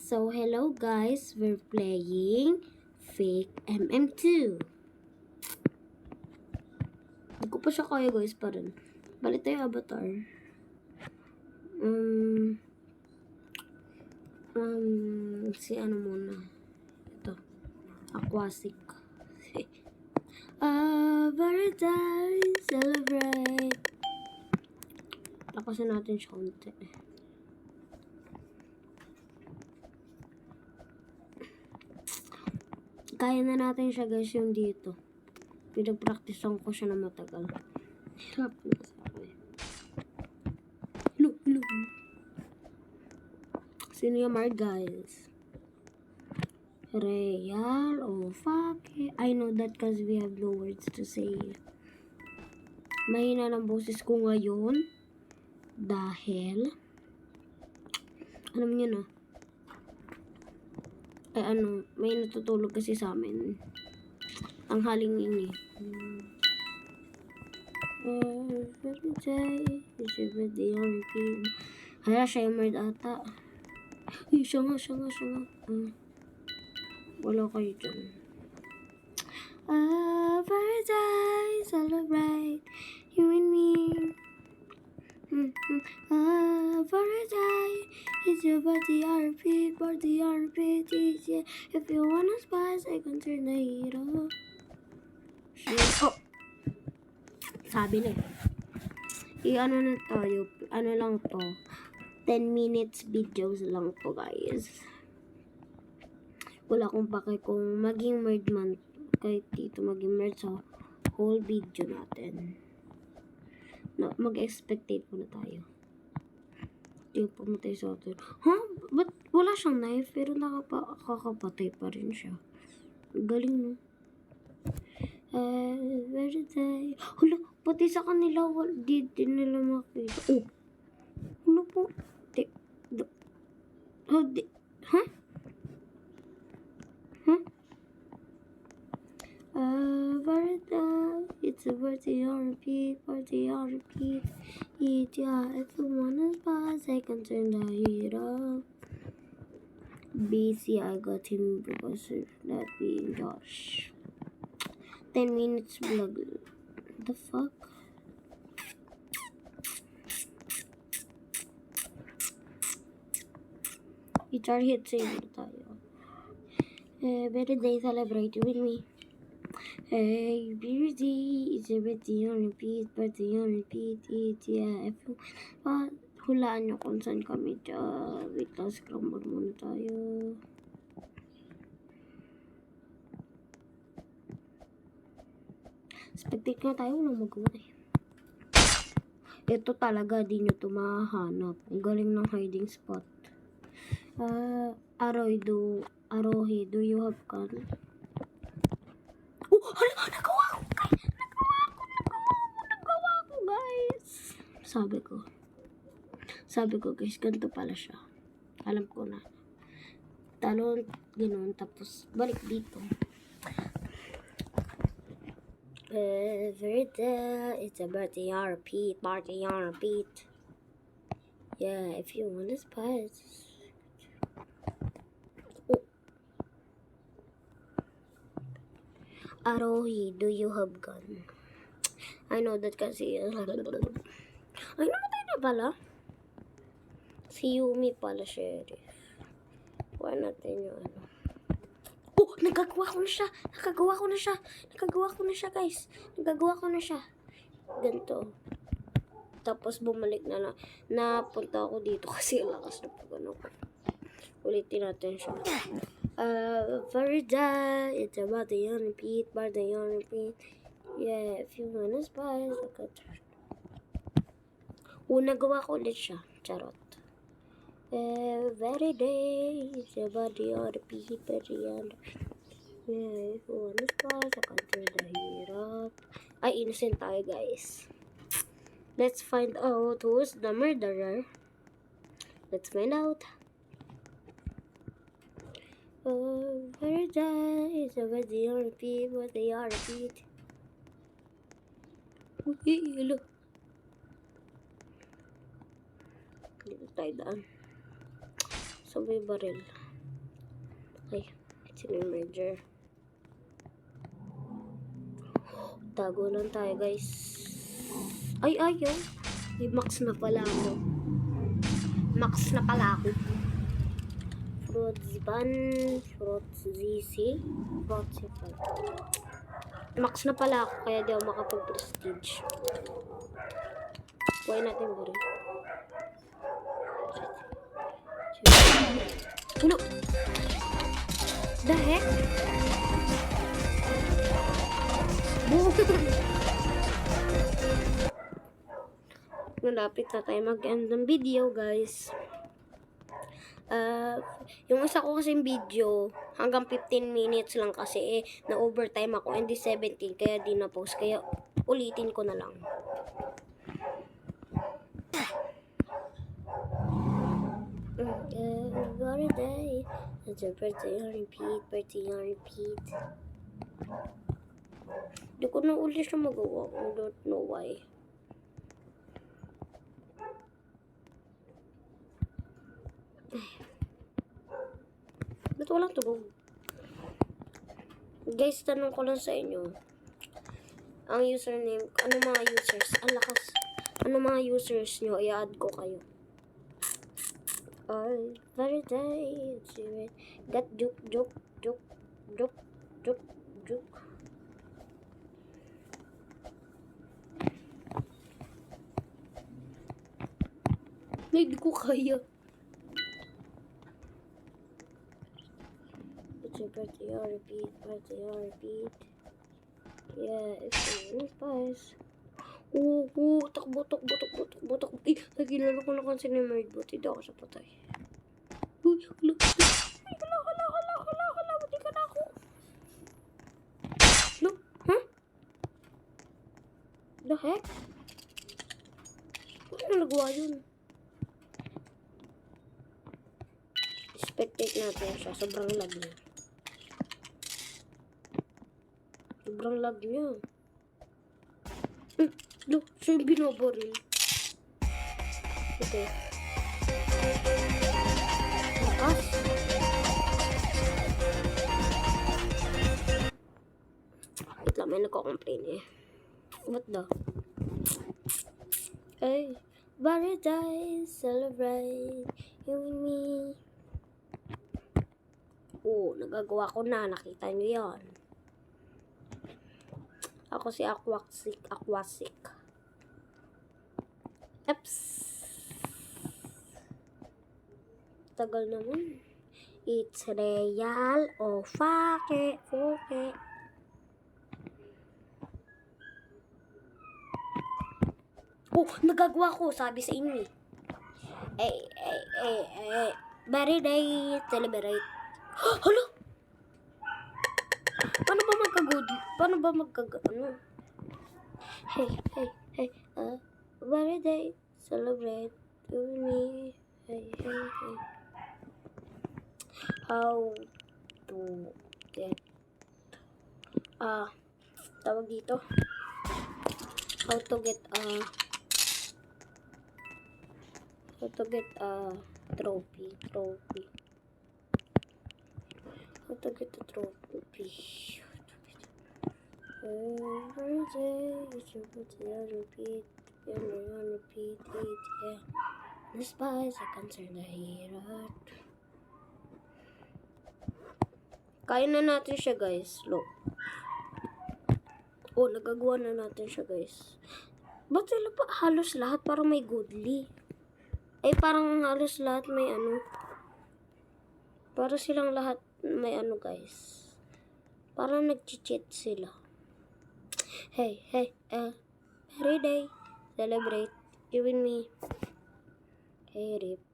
So, hello guys, we're playing Fake MM2. Hindi ko pa siya kaya guys pa rin. Balit tayo avatar. Si ano muna. Ito. Aquasic. Paradise, celebrate. Lakasan natin siya konti. Kaya na natin siya guys yung dito. Pinag-practicean ko siya na matagal. Hirap na sa akin. Look. Sino yung Mar guys? Real? Oh fuck it. I know that cause we have no words to say. Mahina ng boses ko ngayon. Dahil alam niyo na. May natutulog kasi sa amin. Ang haling ini. Every day is every day on repeat. Hala, siya yung Mard ata. Siya nga. Wala kayo dyan. Every day celebrate you and me. Every day it's your body RP, yeah. If you wanna spice, I can turn the heat up. Oh! Sabi na ano na to, ano lang to, 10 minutes videos lang to guys. Wala akong pake kung maging Mard man, kahit dito maging Mard sa whole video natin. No, mag-expectate muna tayo. Yung pumatay sa atin. Ba't wala siyang knife pero nakakapatay pa rin siya. Galing no? Every day. Hala, pati sa kanila di nila makita. Oh! Hala po. It's a party on repeat. Yeah, if you wanna pass, I can turn the heat up. BC, I got him because of that being Josh. 10 minutes vlog. The fuck? Guitar hit save tayo. Better day celebrate with me. Hey, beauty, it's a party on repeat. Yeah, if you hulaan nyo kung saan kami dyan. Wait lang, scramble muna tayo. Spectate nga tayo, walang magawa eh. Ito talaga, di nyo ito mahahanap. Ang galing ng hiding spot. Arohi, do you have gun? Oh, hala, nagawa ko guys. Sabi ko guys, ganito pala siya. Alam ko na. Talon, ganoon, tapos balik dito. Every day, it's a party on repeat. Yeah, if you want to spice. Arohi, do you have gun? I know that kasi. Ay, namatay na pala. Si Yumi pala, sheriff. Why natin yung ano. Oh, nagagawa ko na siya, guys. Ganito. Tapos bumalik na napunta ako dito kasi lakas na pag ano ko. Ulitin natin siya. Farida, it's about the young repeat. Yeah, if you wanna spice, I got her. Nagawa ko ulit siya. Charot. Every day, it's about the young repeat. Yeah, if you wanna spice, I got her the heat up. Ay, innocent tayo, guys. Let's find out who's the murderer. Let's find out. Paradise, about the young repeat. Uy, hello. Dito tayo daan. Sa may baril. Ay, sino yung merger? Tago lang tayo, guys. Ay, ayaw. May max na pala ako. Max na pala ako. Fruits ban, fruits ZC, fruits ifan. Max na pala ako, kaya di ako makapag-prestige. Kuhay natin ba rin? Ano? The heck? Malapit na tayo mag-end ng video, guys. Yung isa ko kasing video, hanggang 15 minutes lang kasi na-overtime ako, and 17, kaya di na-post. Kaya ulitin ko na lang. Every day, it's a birthday on repeat. Di ko na uli siya magawa. I don't know why. Ba't walang tugog? Guys, tanong ko lang sa inyo. Ang username, ano mga users? Ang lakas. Ano mga users nyo? I-add ko kayo. Every day, got juk. Hindi ko kaya. It's your birthday, repeat. Yeah, it's a spice. Takbo. Eh, nagilala ko na kung sino yung married bot. Hindi ako sa patay. Uy, hala. Buti ka na ako. No? Huh? The heck? Ano nalagawa yun? Spectate natin siya. Sobrang lag niya. No, siya yung binoboril. Okay. Lakas. Wait lang, may nagko-complain eh. What the? Hey, paradise, celebrate you and me. Nagagawa ko na. Nakita nyo yan. Ako si Aquasic. Eps. Tagal naman. It's real o fake. Nagagawa ko. Sabi sa inyo eh. Birthday, celebrate. Hala! Paano ba magkag-ano? Hey, birthday, celebrate with me. Hey. How to get, tawag dito. How to get trophy. How to get a trophy. Every day, it's your birthday, repeat it, yeah. Despise, I can turn the heart. Kaya na natin siya, guys. Look. Nagagawa na natin siya, guys. Ba't sila pa halos lahat parang may goodly? Parang halos lahat may ano. Para silang lahat may ano, guys. Parang nag-cheat sila. Hey, every day, celebrate you and me. Hey, rip.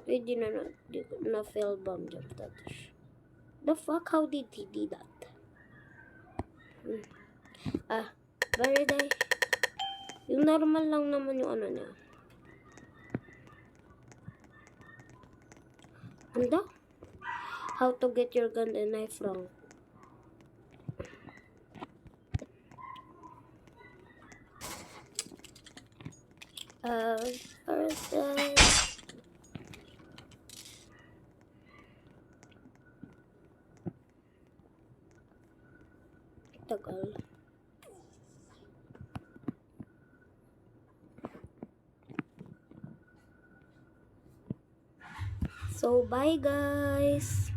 Di na fail bomb jump touch. The fuck? How did he do that? Every day. Yung normal lang naman yung ano niya. Ano? How to get your gun and knife wrong. tagal. So, bye guys!